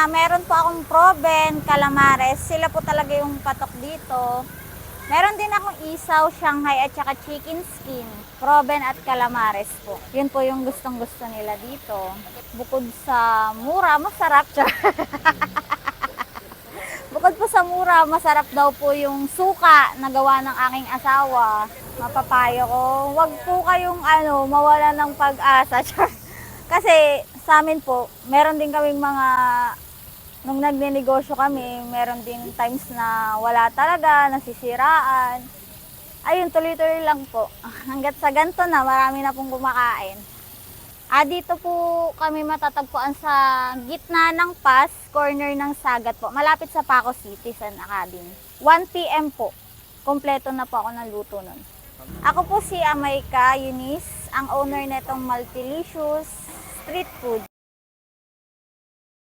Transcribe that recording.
Meron po akong proben, calamares. Sila po talaga yung patok dito. Meron din akong isaw, Shanghai at saka chicken skin. Proben at calamares po. Yun po yung gustong-gusto nila dito. Bukod sa mura, masarap. Bukod po sa mura, masarap daw po yung suka na gawa ng aking asawa. Mapapayo ko, wag po kayong mawala ng pag-asa. Kasi sa amin po, meron din kaming nung nagnenegosyo kami, meron din times na wala talaga, nasisiraan. Ayun, tuloy-tuloy lang po. Hanggat sa ganito na, marami na pong kumakain. Dito po kami matatagpuan sa gitna ng Pas, corner ng Sagat po. Malapit sa Paco City, San Academy. 1 PM po. Kompleto na po ako ng luto nun. Ako po si Amayka Eunice, ang owner netong Multilicious Street Food.